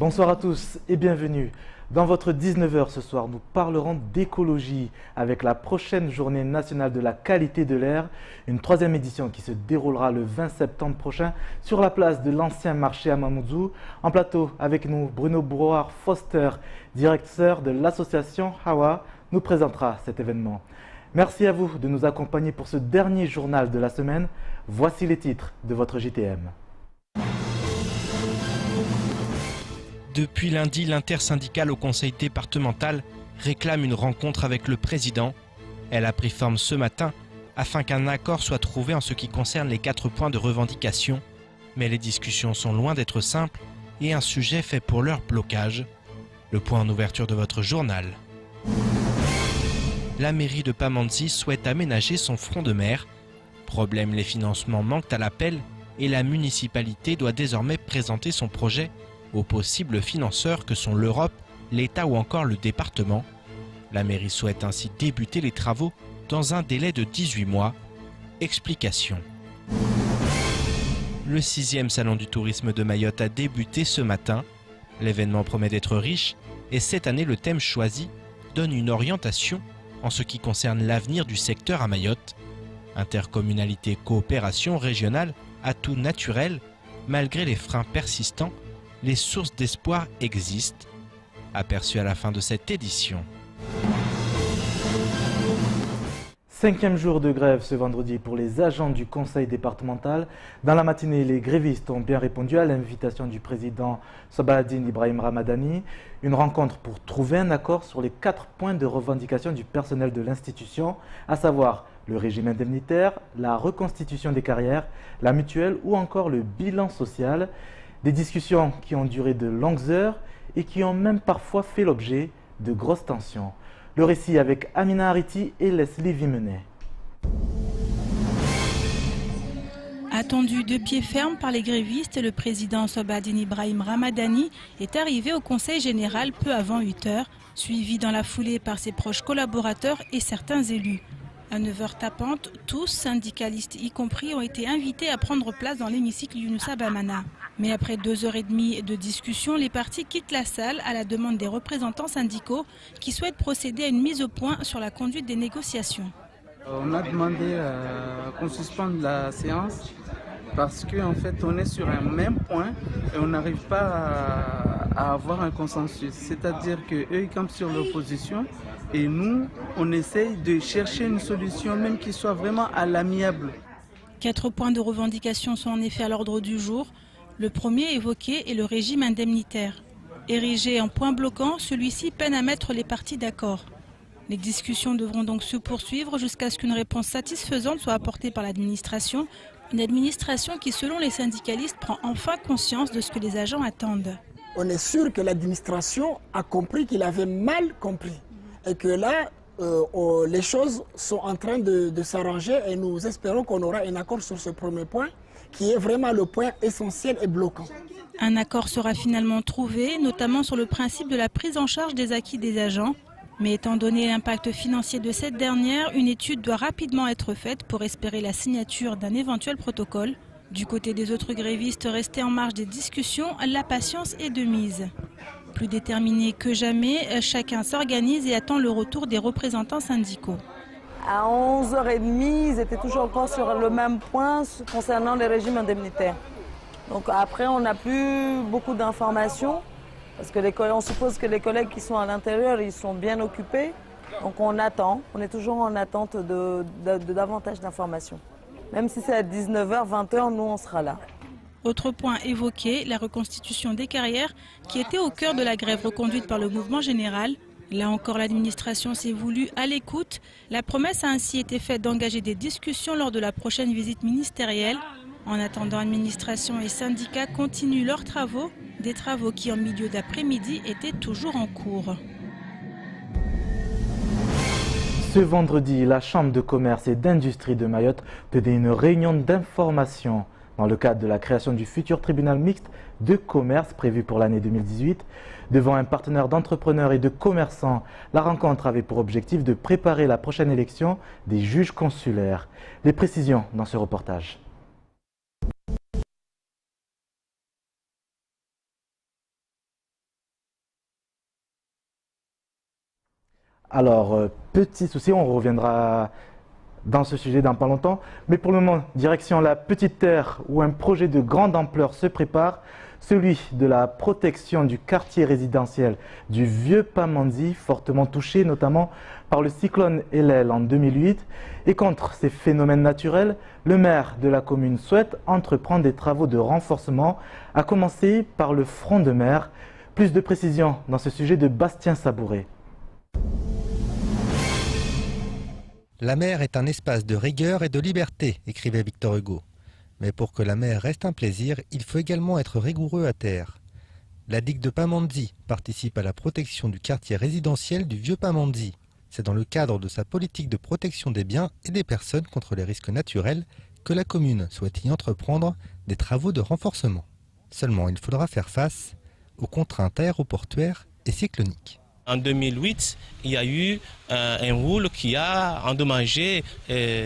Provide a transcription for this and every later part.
Bonsoir à tous et bienvenue. Dans votre 19h ce soir, nous parlerons d'écologie avec la prochaine journée nationale de la qualité de l'air, une troisième édition qui se déroulera le 20 septembre prochain sur la place de l'ancien marché à Mamoudzou. En plateau avec nous, Bruno Brouard-Foster, directeur de l'association Hawa, nous présentera cet événement. Merci à vous de nous accompagner pour ce dernier journal de la semaine. Voici les titres de votre JTM. Depuis lundi, l'intersyndicale au conseil départemental réclame une rencontre avec le président. Elle a pris forme ce matin afin qu'un accord soit trouvé en ce qui concerne les 4 points de revendication. Mais les discussions sont loin d'être simples et un sujet fait pour leur blocage. Le point en ouverture de votre journal. La mairie de Pamandzi souhaite aménager son front de mer. Problème, les financements manquent à l'appel et la municipalité doit désormais présenter son projet aux possibles financeurs que sont l'Europe, l'État ou encore le département. La mairie souhaite ainsi débuter les travaux dans un délai de 18 mois. Explication. Le 6e salon du tourisme de Mayotte a débuté ce matin. L'événement promet d'être riche et cette année le thème choisi donne une orientation en ce qui concerne l'avenir du secteur à Mayotte. Intercommunalité, coopération régionale, atout naturel, malgré les freins persistants, les sources d'espoir existent. Aperçu à la fin de cette édition. 5e jour de grève ce vendredi pour les agents du conseil départemental. Dans la matinée, les grévistes ont bien répondu à l'invitation du président Sobahadine Ibrahim Ramadani. Une rencontre pour trouver un accord sur les 4 points de revendication du personnel de l'institution, à savoir le régime indemnitaire, la reconstitution des carrières, la mutuelle ou encore le bilan social. Des discussions qui ont duré de longues heures et qui ont même parfois fait l'objet de grosses tensions. Le récit avec Amina Hariti et Leslie Vimenet. Attendu de pied ferme par les grévistes, le président Sobahadine Ibrahim Ramadani est arrivé au conseil général peu avant 8 heures, suivi dans la foulée par ses proches collaborateurs et certains élus. À 9h tapante, tous, syndicalistes y compris, ont été invités à prendre place dans l'hémicycle Younoussa Bamana. Mais après 2h30 de discussion, les partis quittent la salle à la demande des représentants syndicaux qui souhaitent procéder à une mise au point sur la conduite des négociations. On a demandé qu'on suspende la séance parce qu'en fait on est sur un même point et on n'arrive pas à avoir un consensus. C'est-à-dire qu'eux ils campent sur l'opposition et nous on essaye de chercher une solution même qui soit vraiment à l'amiable. 4 points de revendication sont en effet à l'ordre du jour. Le premier évoqué est le régime indemnitaire. Érigé en point bloquant, celui-ci peine à mettre les parties d'accord. Les discussions devront donc se poursuivre jusqu'à ce qu'une réponse satisfaisante soit apportée par l'administration. Une administration qui, selon les syndicalistes, prend enfin conscience de ce que les agents attendent. On est sûr que l'administration a compris qu'il avait mal compris et que là, les choses sont en train de s'arranger et nous espérons qu'on aura un accord sur ce premier point qui est vraiment le point essentiel et bloquant. Un accord sera finalement trouvé, notamment sur le principe de la prise en charge des acquis des agents. Mais étant donné l'impact financier de cette dernière, une étude doit rapidement être faite pour espérer la signature d'un éventuel protocole. Du côté des autres grévistes restés en marge des discussions, la patience est de mise. Plus déterminés que jamais, chacun s'organise et attend le retour des représentants syndicaux. À 11h30, ils étaient toujours encore sur le même point concernant les régimes indemnitaires. Donc après, on n'a plus beaucoup d'informations parce que on suppose que les collègues qui sont à l'intérieur, ils sont bien occupés. Donc on attend, on est toujours en attente de davantage d'informations. Même si c'est à 19h, 20h, nous on sera là. Autre point évoqué, la reconstitution des carrières qui était au cœur de la grève reconduite par le mouvement général. Là encore, l'administration s'est voulue à l'écoute. La promesse a ainsi été faite d'engager des discussions lors de la prochaine visite ministérielle. En attendant, administration et syndicats continuent leurs travaux, des travaux qui en milieu d'après-midi étaient toujours en cours. Ce vendredi, la Chambre de commerce et d'industrie de Mayotte tenait une réunion d'information dans le cadre de la création du futur tribunal mixte de commerce prévu pour l'année 2018. Devant un partenaire d'entrepreneurs et de commerçants, la rencontre avait pour objectif de préparer la prochaine élection des juges consulaires. Les précisions dans ce reportage. Alors, petit souci, on reviendra dans ce sujet dans pas longtemps. Mais pour le moment, direction la Petite Terre où un projet de grande ampleur se prépare, celui de la protection du quartier résidentiel du Vieux Pamandzi, fortement touché notamment par le cyclone Hélène en 2008. Et contre ces phénomènes naturels, le maire de la commune souhaite entreprendre des travaux de renforcement, à commencer par le front de mer. Plus de précisions dans ce sujet de Bastien Sabouret. La mer est un espace de rigueur et de liberté, écrivait Victor Hugo. Mais pour que la mer reste un plaisir, il faut également être rigoureux à terre. La digue de Pamandzi participe à la protection du quartier résidentiel du Vieux Pamandzi. C'est dans le cadre de sa politique de protection des biens et des personnes contre les risques naturels que la commune souhaite y entreprendre des travaux de renforcement. Seulement, il faudra faire face aux contraintes aéroportuaires et cycloniques. En 2008, il y a eu un houle qui a endommagé cette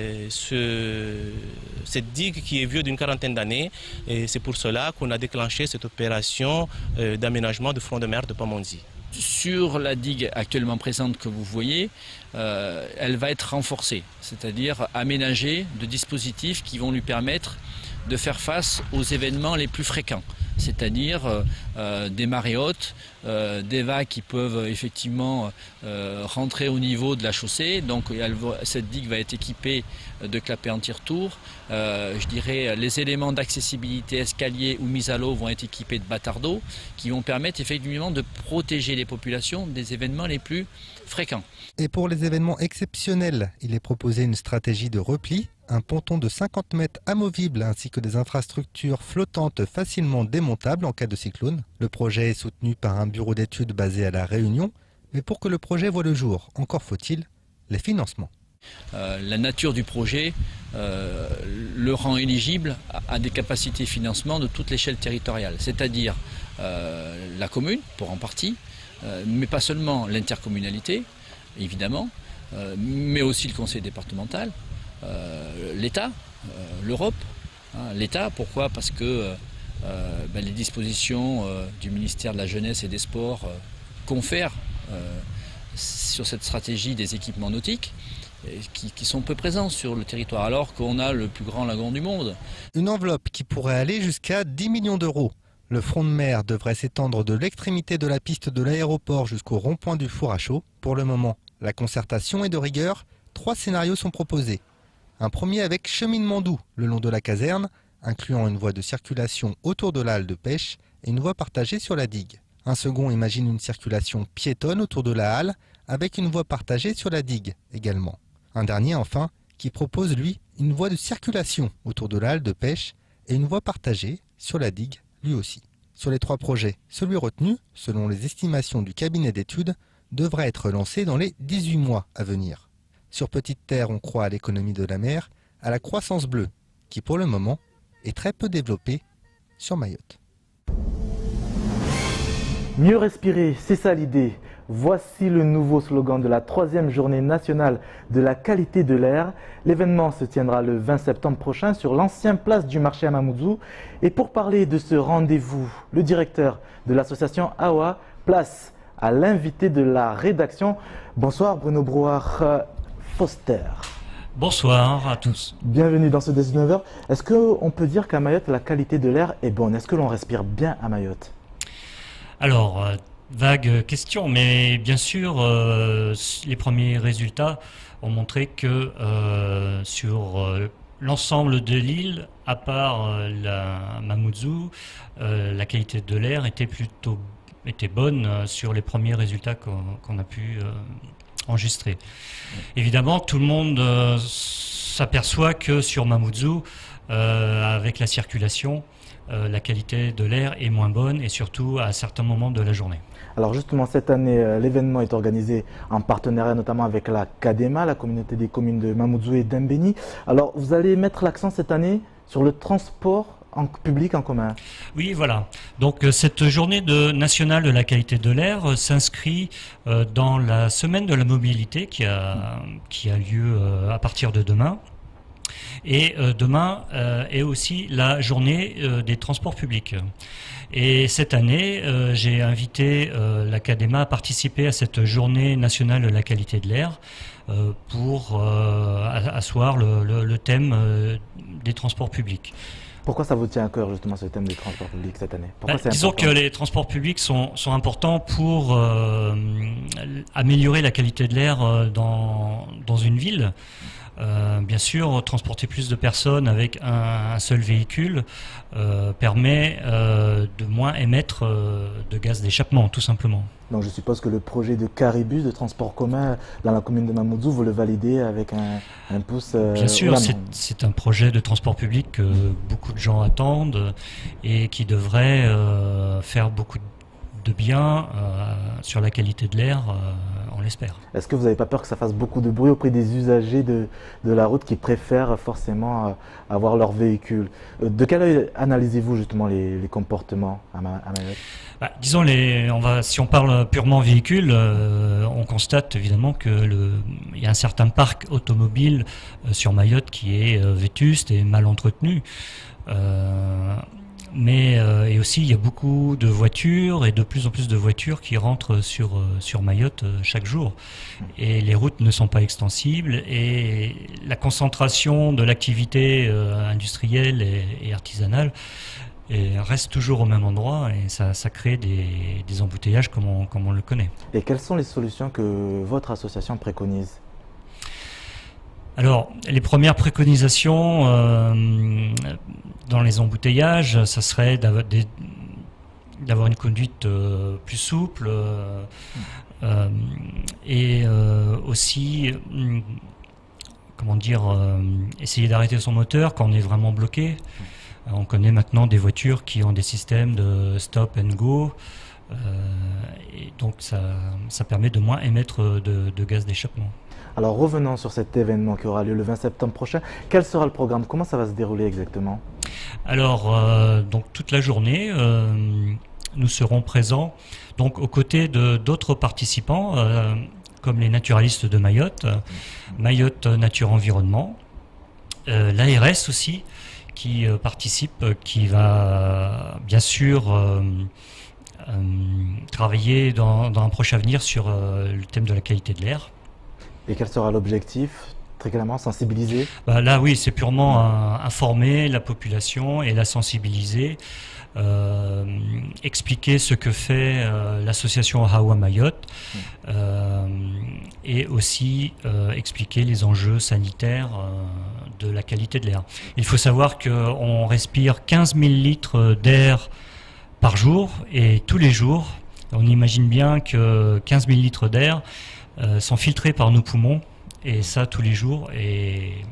digue qui est vieux d'une quarantaine d'années. Et c'est pour cela qu'on a déclenché cette opération d'aménagement de front de mer de Pamandzi. Sur la digue actuellement présente que vous voyez, elle va être renforcée, c'est-à-dire aménagée de dispositifs qui vont lui permettre de faire face aux événements les plus fréquents, c'est-à-dire des marées hautes, des vagues qui peuvent effectivement rentrer au niveau de la chaussée. Donc cette digue va être équipée de clapets anti-retour. Je dirais les éléments d'accessibilité, escaliers ou mise à l'eau vont être équipés de bâtards d'eau qui vont permettre effectivement de protéger les populations des événements les plus fréquents. Et pour les événements exceptionnels, il est proposé une stratégie de repli, un ponton de 50 mètres amovible ainsi que des infrastructures flottantes facilement démontables en cas de cyclone. Le projet est soutenu par un bureau d'études basé à La Réunion, mais pour que le projet voie le jour, encore faut-il les financements. La nature du projet le rend éligible à des capacités de financement de toute l'échelle territoriale, c'est-à-dire la commune, pour en partie, mais pas seulement l'intercommunalité, évidemment, mais aussi le conseil départemental, l'État, l'Europe. L'État, pourquoi? Parce que les dispositions du ministère de la Jeunesse et des Sports confèrent sur cette stratégie des équipements nautiques qui sont peu présents sur le territoire, alors qu'on a le plus grand lagon du monde. Une enveloppe qui pourrait aller jusqu'à 10 millions d'euros. Le front de mer devrait s'étendre de l'extrémité de la piste de l'aéroport jusqu'au rond-point du four à chaud. Pour le moment, la concertation est de rigueur. 3 scénarios sont proposés. Un premier avec cheminement doux le long de la caserne, incluant une voie de circulation autour de la halle de pêche et une voie partagée sur la digue. Un second imagine une circulation piétonne autour de la halle avec une voie partagée sur la digue également. Un dernier enfin qui propose lui une voie de circulation autour de la halle de pêche et une voie partagée sur la digue lui aussi. Sur les 3 projets, celui retenu, selon les estimations du cabinet d'études, devrait être lancé dans les 18 mois à venir. Sur Petite Terre, on croit à l'économie de la mer, à la croissance bleue, qui pour le moment est très peu développée sur Mayotte. Mieux respirer, c'est ça l'idée. Voici le nouveau slogan de la 3e journée nationale de la qualité de l'air. L'événement se tiendra le 20 septembre prochain sur l'ancienne place du marché à Mamoudzou. Et pour parler de ce rendez-vous, le directeur de l'association AWA place à l'invité de la rédaction. Bonsoir Bruno Brouard Foster. Bonsoir à tous. Bienvenue dans ce 19h. Est-ce qu'on peut dire qu'à Mayotte, la qualité de l'air est bonne? Est-ce que l'on respire bien à Mayotte? Alors, vague question, mais bien sûr, les premiers résultats ont montré que sur l'ensemble de l'île, à part la Mamoudzou, la qualité de l'air était bonne sur les premiers résultats qu'on a pu enregistrer. Évidemment, tout le monde s'aperçoit que sur Mamoudzou, avec la circulation, la qualité de l'air est moins bonne et surtout à certains moments de la journée. Alors justement, cette année, l'événement est organisé en partenariat notamment avec la CADEMA, la communauté des communes de Mamoudzou et d'Embeni. Alors vous allez mettre l'accent cette année sur le transport public en commun. Oui, voilà. Donc cette journée nationale de la qualité de l'air s'inscrit dans la semaine de la mobilité qui a lieu à partir de demain. Et demain est aussi la journée des transports publics. Et cette année, j'ai invité l'Académa à participer à cette journée nationale de la qualité de l'air pour asseoir le thème des transports publics. Pourquoi ça vous tient à cœur justement ce thème des transports publics cette année? Disons que les transports publics sont importants pour améliorer la qualité de l'air dans une ville. Bien sûr, transporter plus de personnes avec un seul véhicule permet de moins émettre de gaz d'échappement, tout simplement. Donc je suppose que le projet de caribus de transport commun dans la commune de Mamoudzou, vous le validez avec un pouce Bien sûr, c'est un projet de transport public que beaucoup de gens attendent et qui devrait faire beaucoup de bien sur la qualité de l'air, on l'espère. Est-ce que vous n'avez pas peur que ça fasse beaucoup de bruit auprès des usagers de la route qui préfèrent forcément avoir leur véhicule? De quel œil analysez-vous justement les comportements à Mayotte? Disons, si on parle purement véhicule, on constate évidemment qu'il y a un certain parc automobile sur Mayotte qui est vétuste et mal entretenu. Et aussi, il y a beaucoup de voitures et de plus en plus de voitures qui rentrent sur Mayotte chaque jour. Et les routes ne sont pas extensibles et la concentration de l'activité industrielle et artisanale reste toujours au même endroit et ça crée des embouteillages comme on le connaît. Et quelles sont les solutions que votre association préconise? Alors, les premières préconisations dans les embouteillages, ça serait d'avoir une conduite plus souple et aussi, essayer d'arrêter son moteur quand on est vraiment bloqué. On connaît maintenant des voitures qui ont des systèmes de stop and go, et donc ça permet de moins émettre de gaz d'échappement. Alors revenons sur cet événement qui aura lieu le 20 septembre prochain. Quel sera le programme? Comment ça va se dérouler exactement? Alors, donc toute la journée, nous serons présents donc, aux côtés d'autres participants, comme les naturalistes de Mayotte, Mayotte Nature Environnement, l'ARS aussi, qui participe, qui va bien sûr travailler dans un proche avenir sur le thème de la qualité de l'air. Et quel sera l'objectif? Très clairement, sensibiliser? Là oui, c'est purement informer la population et la sensibiliser, expliquer ce que fait l'association Hawa Mayotte et aussi expliquer les enjeux sanitaires de la qualité de l'air. Il faut savoir qu'on respire 15 000 litres d'air par jour et tous les jours. On imagine bien que 15 000 litres d'air sont filtrés par nos poumons et ça tous les jours et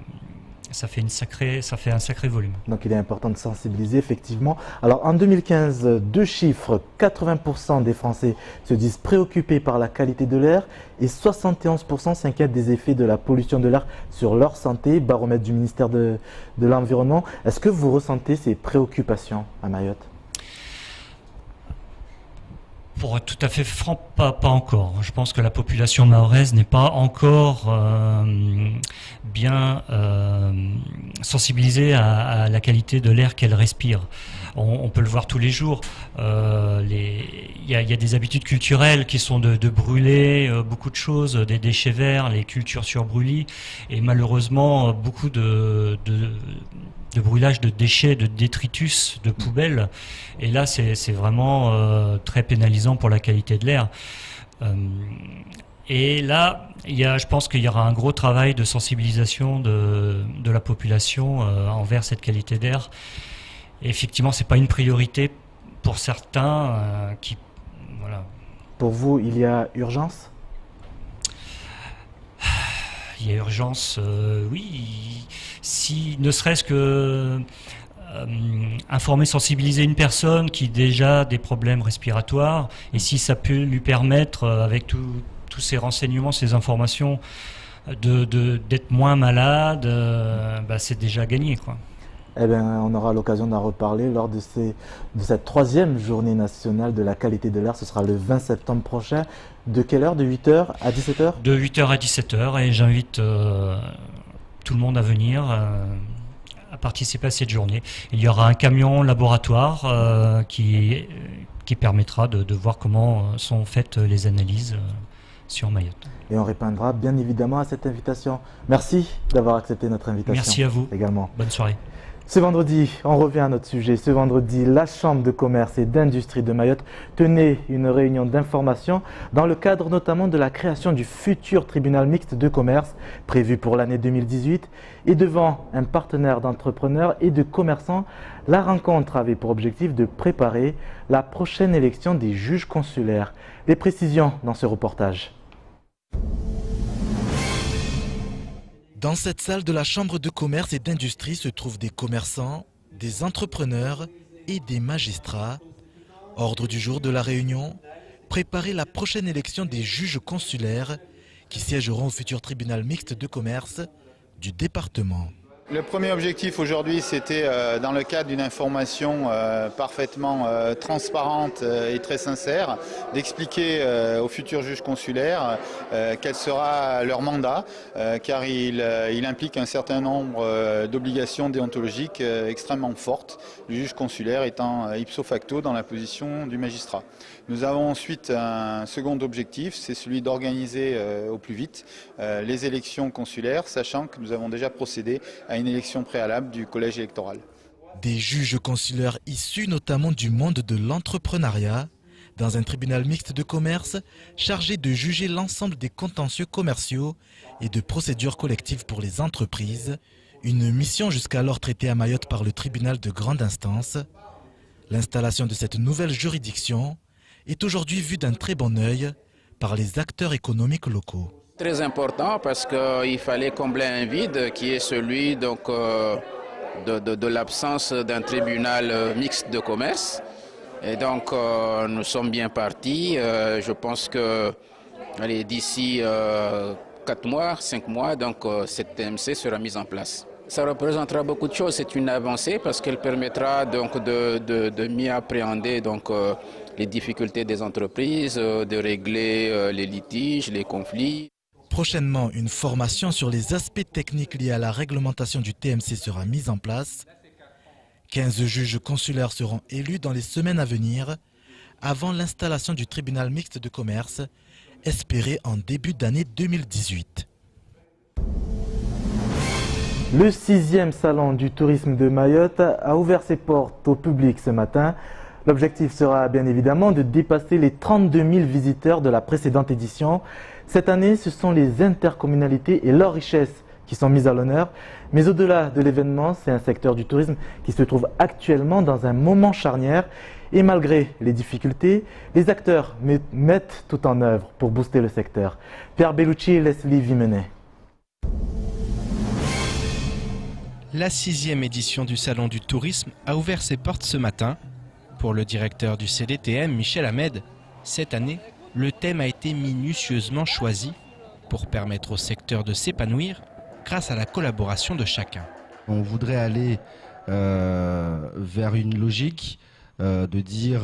ça fait un sacré volume. Donc il est important de sensibiliser effectivement. Alors en 2015, deux chiffres, 80% des Français se disent préoccupés par la qualité de l'air et 71% s'inquiètent des effets de la pollution de l'air sur leur santé, baromètre du ministère de l'Environnement. Est-ce que vous ressentez ces préoccupations à Mayotte? Pour être tout à fait franc, pas encore. Je pense que la population mahoraise n'est pas encore bien sensibilisée à la qualité de l'air qu'elle respire. On peut le voir tous les jours. Il y a des habitudes culturelles qui sont de brûler beaucoup de choses, des déchets verts, les cultures sur brûlis, et malheureusement beaucoup de brûlage de déchets, de détritus, de poubelles. Et là, c'est vraiment très pénalisant pour la qualité de l'air. Et là, je pense qu'il y aura un gros travail de sensibilisation de la population envers cette qualité d'air. Et effectivement, ce n'est pas une priorité pour certains voilà. Pour vous, il y a urgence? Il y a urgence, oui. Si ne serait-ce que informer, sensibiliser une personne qui a déjà des problèmes respiratoires, et si ça peut lui permettre, avec tous ces renseignements, ces informations, d'être moins malade, c'est déjà gagné, quoi. Eh bien, on aura l'occasion d'en reparler lors de cette 3e journée nationale de la qualité de l'air. Ce sera le 20 septembre prochain. De quelle heure? De 8h à 17h? De 8h à 17h, et j'invite tout le monde à venir, à participer à cette journée. Il y aura un camion laboratoire qui permettra de voir comment sont faites les analyses sur Mayotte. Et on répondra bien évidemment à cette invitation. Merci d'avoir accepté notre invitation. Merci à vous. Également. Bonne soirée. Ce vendredi, on revient à notre sujet. Ce vendredi, la Chambre de commerce et d'industrie de Mayotte tenait une réunion d'information dans le cadre notamment de la création du futur tribunal mixte de commerce prévu pour l'année 2018. Et devant un partenaire d'entrepreneurs et de commerçants, la rencontre avait pour objectif de préparer la prochaine élection des juges consulaires. Les précisions dans ce reportage. Dans cette salle de la Chambre de commerce et d'industrie se trouvent des commerçants, des entrepreneurs et des magistrats. Ordre du jour de la réunion, préparer la prochaine élection des juges consulaires qui siégeront au futur tribunal mixte de commerce du département. Le premier objectif aujourd'hui, c'était dans le cadre d'une information parfaitement transparente et très sincère, d'expliquer aux futurs juges consulaires quel sera leur mandat, car il implique un certain nombre d'obligations déontologiques extrêmement fortes, le juge consulaire étant ipso facto dans la position du magistrat. Nous avons ensuite un second objectif, c'est celui d'organiser au plus vite les élections consulaires, sachant que nous avons déjà procédé à une élection préalable du collège électoral. Des juges consulaires issus notamment du monde de l'entrepreneuriat, dans un tribunal mixte de commerce chargé de juger l'ensemble des contentieux commerciaux et de procédures collectives pour les entreprises, une mission jusqu'alors traitée à Mayotte par le tribunal de grande instance. L'installation de cette nouvelle juridiction est aujourd'hui vue d'un très bon œil par les acteurs économiques locaux. Très important parce qu'il fallait combler un vide qui est celui donc, de l'absence d'un tribunal mixte de commerce. Et donc nous sommes bien partis. Je pense que d'ici 4 mois, 5 mois, donc, cette TMC sera mise en place. Ça représentera beaucoup de choses. C'est une avancée parce qu'elle permettra donc, de mieux appréhender donc, les difficultés des entreprises, de régler les litiges, les conflits. Prochainement, une formation sur les aspects techniques liés à la réglementation du TMC sera mise en place. 15 juges consulaires seront élus dans les semaines à venir, avant l'installation du tribunal mixte de commerce, espérée en début d'année 2018. Le 6e salon du tourisme de Mayotte a ouvert ses portes au public ce matin. L'objectif sera bien évidemment de dépasser les 32 000 visiteurs de la précédente édition. Cette année, ce sont les intercommunalités et leurs richesses qui sont mises à l'honneur. Mais au-delà de l'événement, c'est un secteur du tourisme qui se trouve actuellement dans un moment charnière. Et malgré les difficultés, les acteurs mettent tout en œuvre pour booster le secteur. Pierre Bellucci et Leslie Vimenet. La 6e édition du Salon du tourisme a ouvert ses portes ce matin. Pour le directeur du CDTM, Michel Ahmed, cette année, le thème a été minutieusement choisi pour permettre au secteur de s'épanouir grâce à la collaboration de chacun. On voudrait aller vers une logique de dire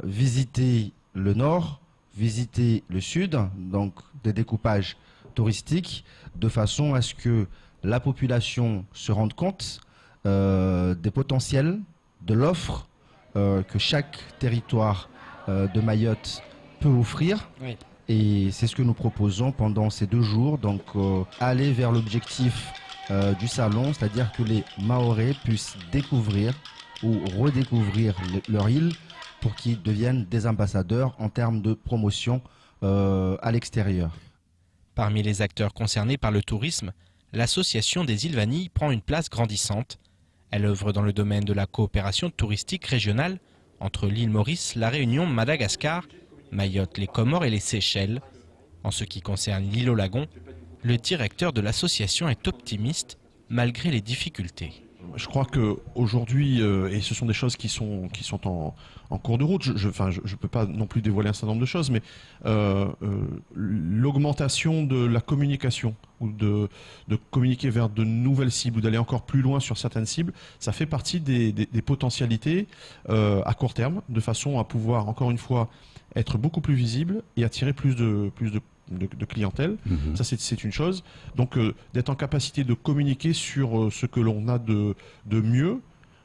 visiter le nord, visiter le sud, donc des découpages touristiques, de façon à ce que la population se rende compte des potentiels, de l'offre que chaque territoire de Mayotte peut offrir. Oui. Et c'est ce que nous proposons pendant ces 2 jours, donc aller vers l'objectif du salon, c'est-à-dire que les Mahorais puissent découvrir ou redécouvrir leur île pour qu'ils deviennent des ambassadeurs en termes de promotion à l'extérieur. Parmi les acteurs concernés par le tourisme, l'association des îles Vanille prend une place grandissante. Elle œuvre dans le domaine de la coopération touristique régionale entre l'île Maurice, la Réunion, Madagascar, Mayotte, les Comores et les Seychelles. En ce qui concerne l'île aux Lagons, le directeur de l'association est optimiste malgré les difficultés. Je crois qu'aujourd'hui, et ce sont des choses qui sont en cours de route, je ne peux pas non plus dévoiler un certain nombre de choses, mais l'augmentation de la communication, ou de communiquer vers de nouvelles cibles, ou d'aller encore plus loin sur certaines cibles, ça fait partie des potentialités à court terme, de façon à pouvoir, encore une fois, être beaucoup plus visible et attirer plus de de clientèle. Ça, c'est une chose. Donc, d'être en capacité de communiquer sur ce que l'on a de mieux,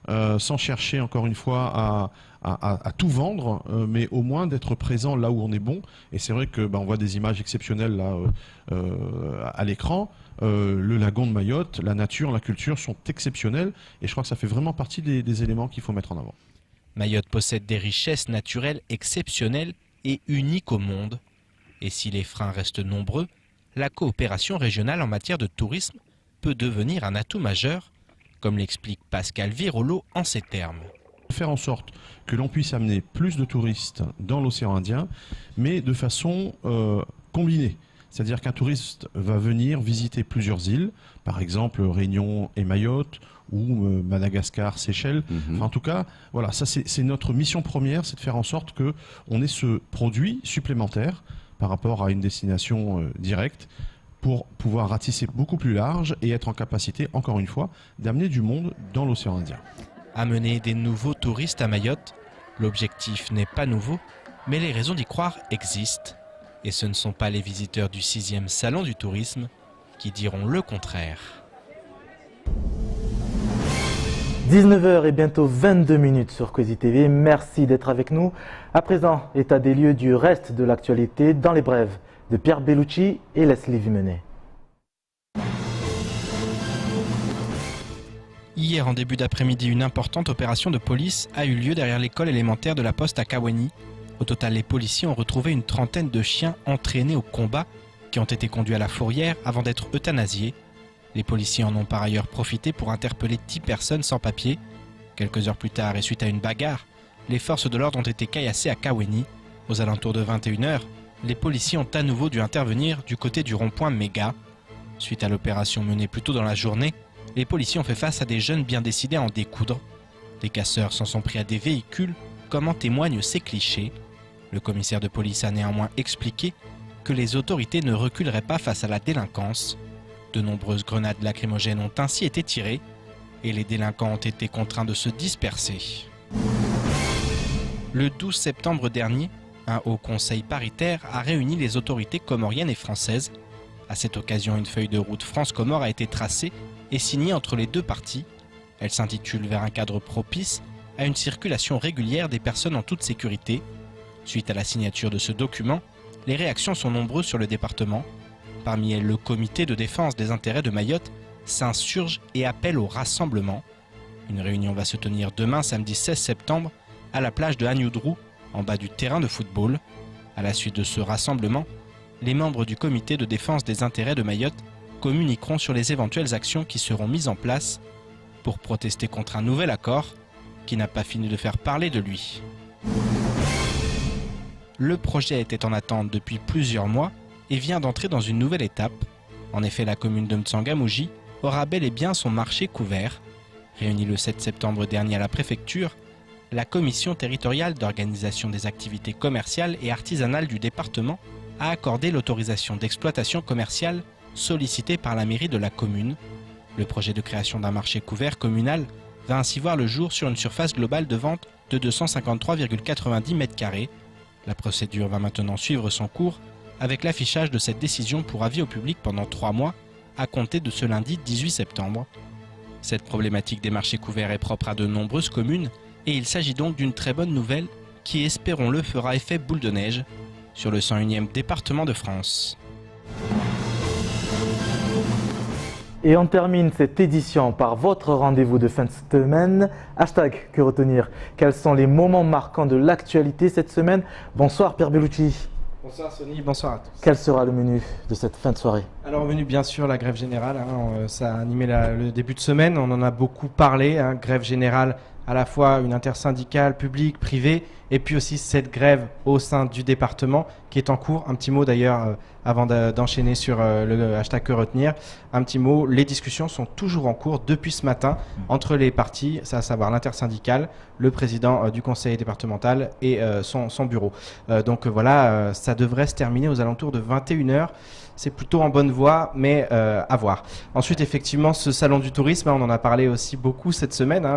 sans chercher, encore une fois, à tout vendre, mais au moins d'être présent là où on est bon. Et c'est vrai que on voit des images exceptionnelles là, à l'écran. Le lagon de Mayotte, la nature, la culture sont exceptionnels. Et je crois que ça fait vraiment partie des éléments qu'il faut mettre en avant. Mayotte possède des richesses naturelles exceptionnelles et uniques au monde. Et si les freins restent nombreux, la coopération régionale en matière de tourisme peut devenir un atout majeur, comme l'explique Pascal Virolo en ces termes. Faire en sorte que l'on puisse amener plus de touristes dans l'océan Indien, mais de façon combinée. C'est-à-dire qu'un touriste va venir visiter plusieurs îles, par exemple Réunion et Mayotte, ou Madagascar, Seychelles. Enfin, en tout cas, voilà, ça c'est notre mission première, c'est de faire en sorte qu'on ait ce produit supplémentaire par rapport à une destination directe, pour pouvoir ratisser beaucoup plus large et être en capacité, encore une fois, d'amener du monde dans l'océan Indien. Amener des nouveaux touristes à Mayotte, l'objectif n'est pas nouveau, mais les raisons d'y croire existent. Et ce ne sont pas les visiteurs du 6e Salon du tourisme qui diront le contraire. 19h et bientôt 22 minutes sur Kosi TV. Merci d'être avec nous. À présent, état des lieux du reste de l'actualité dans les brèves de Pierre Bellucci et Leslie Vimenet. Hier, en début d'après-midi, une importante opération de police a eu lieu derrière l'école élémentaire de la Poste à Kaweni. Au total, les policiers ont retrouvé une trentaine de chiens entraînés au combat qui ont été conduits à la fourrière avant d'être euthanasiés. Les policiers en ont par ailleurs profité pour interpeller 10 personnes sans papier. Quelques heures plus tard et suite à une bagarre, les forces de l'ordre ont été caillassées à Kaweni. Aux alentours de 21h, les policiers ont à nouveau dû intervenir du côté du rond-point Méga. Suite à l'opération menée plus tôt dans la journée, les policiers ont fait face à des jeunes bien décidés à en découdre. Les casseurs s'en sont pris à des véhicules, comme en témoignent ces clichés. Le commissaire de police a néanmoins expliqué que les autorités ne reculeraient pas face à la délinquance. De nombreuses grenades lacrymogènes ont ainsi été tirées et les délinquants ont été contraints de se disperser. Le 12 septembre dernier, un haut conseil paritaire a réuni les autorités comoriennes et françaises. À cette occasion, une feuille de route France-Comores a été tracée et signée entre les deux parties. Elle s'intitule « Vers un cadre propice à une circulation régulière des personnes en toute sécurité ». Suite à la signature de ce document, les réactions sont nombreuses sur le département. Parmi elles, le comité de défense des intérêts de Mayotte s'insurge et appelle au rassemblement. Une réunion va se tenir demain, samedi 16 septembre, à la plage de Agnoudrou, en bas du terrain de football. À la suite de ce rassemblement, les membres du comité de défense des intérêts de Mayotte communiqueront sur les éventuelles actions qui seront mises en place pour protester contre un nouvel accord qui n'a pas fini de faire parler de lui. Le projet était en attente depuis plusieurs mois et vient d'entrer dans une nouvelle étape. En effet, la commune de Mtsangamouji aura bel et bien son marché couvert. Réunie le 7 septembre dernier à la préfecture, la commission territoriale d'organisation des activités commerciales et artisanales du département a accordé l'autorisation d'exploitation commerciale sollicitée par la mairie de la commune. Le projet de création d'un marché couvert communal va ainsi voir le jour sur une surface globale de vente de 253,90 m². La procédure va maintenant suivre son cours avec l'affichage de cette décision pour avis au public pendant 3 mois à compter de ce lundi 18 septembre. Cette problématique des marchés couverts est propre à de nombreuses communes et il s'agit donc d'une très bonne nouvelle qui, espérons-le, fera effet boule de neige sur le 101e département de France. Et on termine cette édition par votre rendez-vous de fin de semaine. Hashtag que retenir. Quels sont les moments marquants de l'actualité cette semaine? Bonsoir Pierre Bellucci. Bonsoir Sonny, bonsoir à tous. Quel sera le menu de cette fin de soirée? Alors au menu, bien sûr, la grève générale. Ça a animé le début de semaine. On en a beaucoup parlé. Grève générale, à la fois une intersyndicale, publique, privée, et puis aussi cette grève au sein du département qui est en cours. Un petit mot d'ailleurs, avant d'enchaîner sur le hashtag que retenir. Un petit mot, les discussions sont toujours en cours depuis ce matin entre les partis, à savoir l'intersyndicale, le président du conseil départemental et son bureau. Donc voilà, ça devrait se terminer aux alentours de 21h. C'est plutôt en bonne voie, mais à voir. Ensuite, effectivement, ce salon du tourisme, on en a parlé aussi beaucoup cette semaine,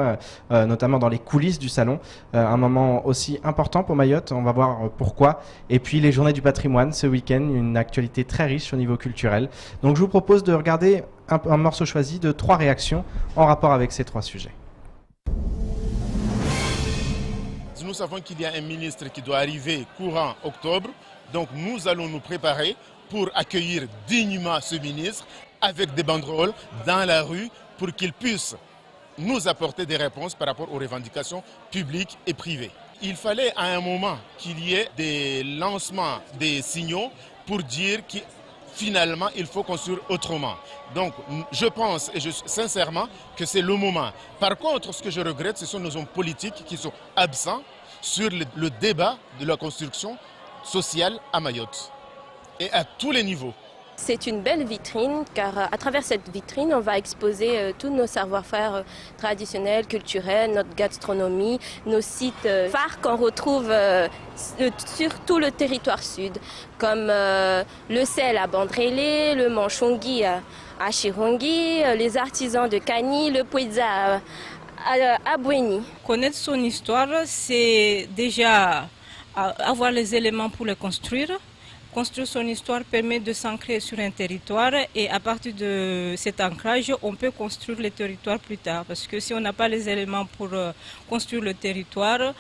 notamment dans les coulisses du salon. Un moment aussi important pour Mayotte, on va voir pourquoi. Et puis les journées du patrimoine ce week-end, une actualité très riche au niveau culturel. Donc je vous propose de regarder un morceau choisi de 3 réactions en rapport avec ces 3 sujets. Nous savons qu'il y a un ministre qui doit arriver courant octobre, donc nous allons nous préparer pour accueillir dignement ce ministre avec des banderoles dans la rue pour qu'il puisse nous apporter des réponses par rapport aux revendications publiques et privées. Il fallait à un moment qu'il y ait des lancements, des signaux pour dire que finalement il faut construire autrement. Donc je pense sincèrement que c'est le moment. Par contre, ce que je regrette, ce sont nos hommes politiques qui sont absents sur le débat de la construction sociale à Mayotte et à tous les niveaux. C'est une belle vitrine car à travers cette vitrine, on va exposer tous nos savoir-faire traditionnels, culturels, notre gastronomie, nos sites phares qu'on retrouve sur tout le territoire sud, comme le sel à Bandrélé, le manchongui à Chirongi, les artisans de Kani, le pouiza à Bouéni. Connaître son histoire, c'est déjà avoir les éléments pour le construire. Construire son histoire permet de s'ancrer sur un territoire et à partir de cet ancrage, on peut construire le territoire plus tard. Parce que si on n'a pas les éléments pour construire le territoire,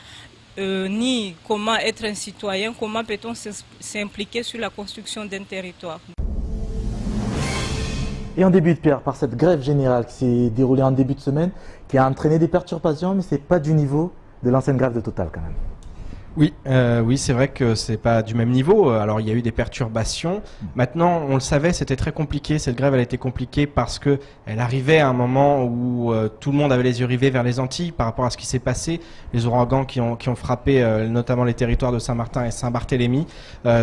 ni comment être un citoyen, comment peut-on s'impliquer sur la construction d'un territoire. Et on débute, Pierre, par cette grève générale qui s'est déroulée en début de semaine, qui a entraîné des perturbations, mais ce n'est pas du niveau de l'ancienne grève de Total quand même. Oui, c'est vrai que c'est pas du même niveau. Alors il y a eu des perturbations. Maintenant, on le savait, c'était très compliqué. Cette grève, elle a été compliquée parce que elle arrivait à un moment où tout le monde avait les yeux rivés vers les Antilles par rapport à ce qui s'est passé, les ouragans qui ont frappé notamment les territoires de Saint-Martin et Saint-Barthélemy.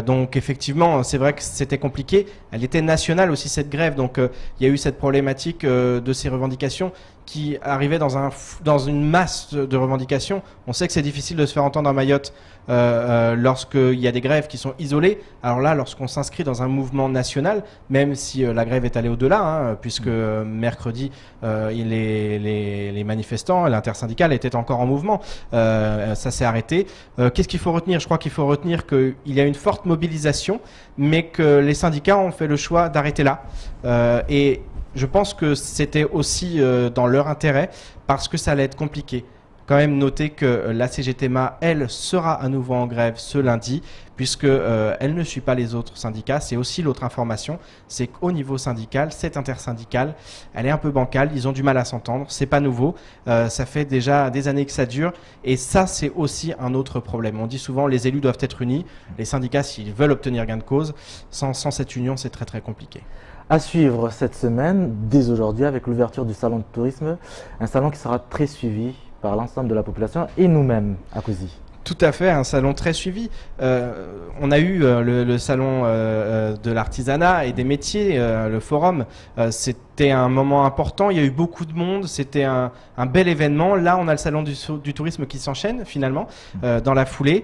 Donc effectivement, c'est vrai que c'était compliqué. Elle était nationale aussi cette grève, donc il y a eu cette problématique de ces revendications qui arrivait dans une masse de revendications. On sait que c'est difficile de se faire entendre à Mayotte lorsqu'il y a des grèves qui sont isolées. Alors là, lorsqu'on s'inscrit dans un mouvement national, même si la grève est allée au-delà, puisque mercredi, les manifestants, l'intersyndicale était encore en mouvement. Ça s'est arrêté. Qu'est-ce qu'il faut retenir? Je crois qu'il faut retenir qu'il y a une forte mobilisation, mais que les syndicats ont fait le choix d'arrêter là. Et je pense que c'était aussi dans leur intérêt parce que ça allait être compliqué. Quand même noter que la CGTMA, elle, sera à nouveau en grève ce lundi puisque elle ne suit pas les autres syndicats. C'est aussi l'autre information, c'est qu'au niveau syndical, cette intersyndicale, elle est un peu bancale, ils ont du mal à s'entendre, c'est pas nouveau, ça fait déjà des années que ça dure et ça c'est aussi un autre problème. On dit souvent les élus doivent être unis, les syndicats s'ils veulent obtenir gain de cause, sans cette union c'est très très compliqué. À suivre cette semaine, dès aujourd'hui, avec l'ouverture du salon de tourisme, un salon qui sera très suivi par l'ensemble de la population et nous-mêmes à Cozy. Tout à fait, un salon très suivi. On a eu le salon de l'artisanat et des métiers, le forum. C'était un moment important, il y a eu beaucoup de monde, c'était un bel événement. Là, on a le salon du tourisme qui s'enchaîne finalement dans la foulée.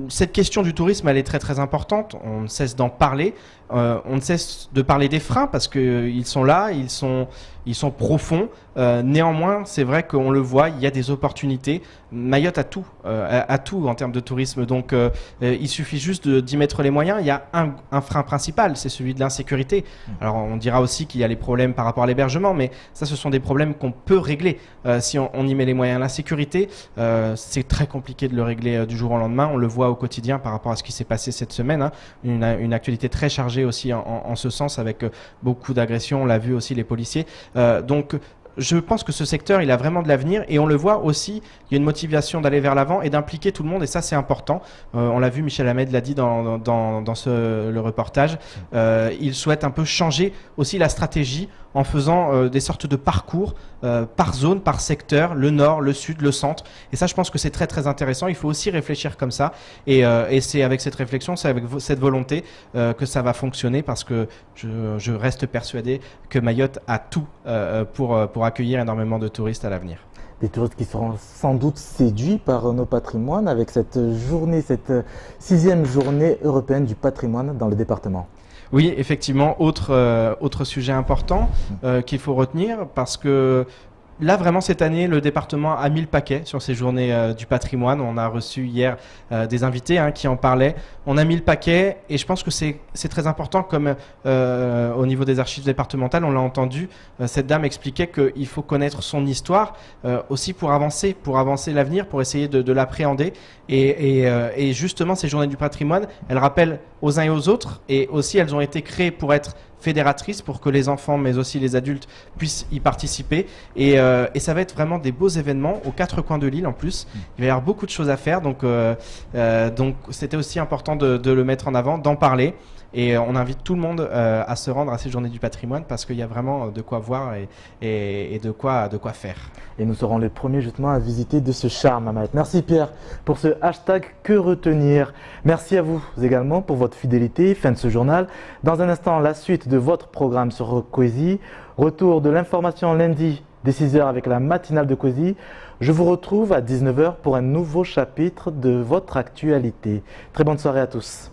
Cette question du tourisme, elle est très très importante, on ne cesse d'en parler. On ne cesse de parler des freins parce qu'ils sont là, ils sont profonds. Néanmoins, c'est vrai qu'on le voit, il y a des opportunités. Mayotte a tout en termes de tourisme, donc il suffit juste d'y mettre les moyens. Il y a un frein principal, c'est celui de l'insécurité. Alors on dira aussi qu'il y a les problèmes par rapport à l'hébergement, mais ça ce sont des problèmes qu'on peut régler si on y met les moyens. L'insécurité, c'est très compliqué de le régler du jour au lendemain. On le voit au quotidien par rapport à ce qui s'est passé cette semaine. Une actualité très chargée aussi en ce sens avec beaucoup d'agressions, on l'a vu aussi les policiers. Donc je pense que ce secteur, il a vraiment de l'avenir et on le voit aussi, il y a une motivation d'aller vers l'avant et d'impliquer tout le monde et ça c'est important. On l'a vu, Michel Hamed l'a dit dans le reportage, il souhaite un peu changer aussi la stratégie en faisant des sortes de parcours par zone, par secteur, le nord, le sud, le centre. Et ça, je pense que c'est très très intéressant. Il faut aussi réfléchir comme ça. Et c'est avec cette réflexion, c'est avec cette volonté que ça va fonctionner parce que je reste persuadé que Mayotte a tout pour accueillir énormément de touristes à l'avenir. Des touristes qui seront sans doute séduits par nos patrimoines avec cette journée, cette 6e journée européenne du patrimoine dans le département. Oui, effectivement, autre sujet important qu'il faut retenir parce que Là, vraiment, cette année, le département a mis le paquet sur ces journées du patrimoine. On a reçu hier des invités qui en parlaient. On a mis le paquet et je pense que c'est très important, comme au niveau des archives départementales, on l'a entendu, cette dame expliquait qu'il faut connaître son histoire aussi pour avancer l'avenir, pour essayer de l'appréhender. Et justement, ces journées du patrimoine, elles rappellent aux uns et aux autres, et aussi elles ont été créées pour être fédératrice pour que les enfants mais aussi les adultes puissent y participer et ça va être vraiment des beaux événements aux 4 coins de l'île en plus. Il va y avoir beaucoup de choses à faire donc c'était aussi important de le mettre en avant, d'en parler et on invite tout le monde à se rendre à ces journées du patrimoine parce qu'il y a vraiment de quoi voir et de quoi faire. Et nous serons les premiers justement à visiter de ce charme à Mayotte. Merci Pierre pour ce hashtag que retenir. Merci à vous également pour votre fidélité. Fin de ce journal. Dans un instant, la suite de votre programme sur Kwezi. Retour de l'information lundi dès 6h avec la matinale de Kwezi. Je vous retrouve à 19h pour un nouveau chapitre de votre actualité. Très bonne soirée à tous.